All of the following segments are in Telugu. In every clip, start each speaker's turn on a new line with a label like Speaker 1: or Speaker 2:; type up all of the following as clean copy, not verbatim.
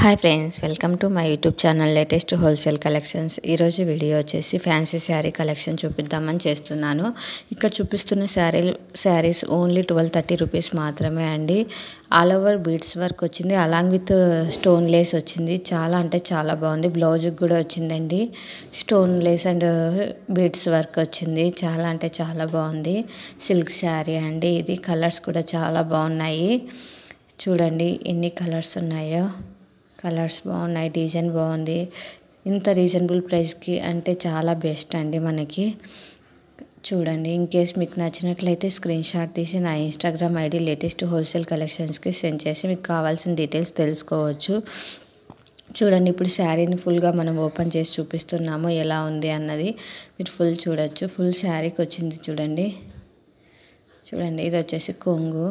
Speaker 1: Hi friends, welcome to my YouTube channel latest wholesale collections. ఈరోజు వీడియో వచ్చేసి ఫ్యాన్సీ శారీ కలెక్షన్ చూపిద్దామని చేస్తున్నాను. ఇక్కడ చూపిస్తున్న శారీస్ ఓన్లీ 1230 రూపీస్ మాత్రమే అండి. ఆల్ ఓవర్ బీడ్స్ వర్క్ వచ్చింది, అలాంగ్ విత్ స్టోన్ లేస్ వచ్చింది. చాలా అంటే చాలా బాగుంది. బ్లౌజ్కి కూడా వచ్చిందండి stone Lay's and beads work వచ్చింది. చాలా అంటే చాలా బాగుంది. సిల్క్ శారీ అండి ఇది. కలర్స్ కూడా చాలా బాగున్నాయి. చూడండి ఎన్ని కలర్స్ ఉన్నాయో. కలర్స్ బాగున్నాయి, డిజైన్ బాగుంది. ఇంత రీజనబుల్ ప్రైస్కి అంటే చాలా బెస్ట్ అండి మనకి. చూడండి, ఇన్ కేస్ మీకు నచ్చినట్లయితే స్క్రీన్ షాట్ తీసి నా ఇన్స్టాగ్రామ్ ఐడి లేటెస్ట్ హోల్సేల్ కలెక్షన్స్కి సెండ్ చేసి మీకు కావాల్సిన డీటెయిల్స్ తెలుసుకోవచ్చు. చూడండి, ఇప్పుడు శారీని ఫుల్గా మనం ఓపెన్ చేసి చూపిస్తున్నాము ఎలా ఉంది అన్నది. మీరు ఫుల్ చూడొచ్చు. ఫుల్ శారీకి వచ్చింది చూడండి. చూడండి, ఇది వచ్చేసి కొంగు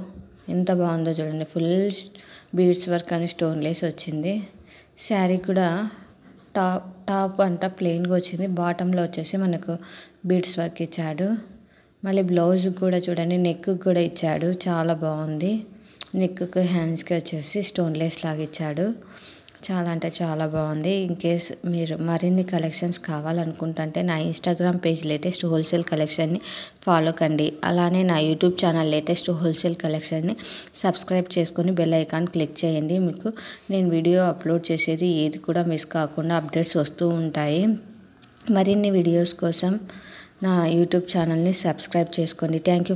Speaker 1: ఎంత బాగుందో చూడండి. ఫుల్ బీడ్స్ వర్క్ అని స్టోన్ లేస్ వచ్చింది. శారీ కూడా టాప్ అంతా ప్లెయిన్గా వచ్చింది. బాటంలో వచ్చేసి మనకు బీడ్స్ వర్క్ ఇచ్చాడు. మళ్ళీ బ్లౌజ్ కూడా చూడండి, నెక్ కూడా ఇచ్చాడు. చాలా బాగుంది. నెక్కి హ్యాండ్స్కి వచ్చేసి స్టోన్ లేస్ లాగా ఇచ్చాడు. చాలా అంటే చాలా బాగుంది. ఇన్ కేస్ మీరు మరిన్ని కలెక్షన్స్ కావాలనుకుంటుంటే నా ఇన్స్టాగ్రామ్ పేజ్ లేటెస్ట్ హోల్సేల్ కలెక్షన్ని ఫాలో కండి. అలానే నా యూట్యూబ్ ఛానల్ లేటెస్ట్ హోల్సేల్ కలెక్షన్ని సబ్స్క్రైబ్ చేసుకొని బెల్ ఐకాన్ క్లిక్ చేయండి. మీకు నేను వీడియో అప్లోడ్ చేసేది ఏది కూడా మిస్ కాకుండా అప్డేట్స్ వస్తూ ఉంటాయి. మరిన్ని వీడియోస్ కోసం నా యూట్యూబ్ ఛానల్ని సబ్స్క్రైబ్ చేసుకోండి. Thank you.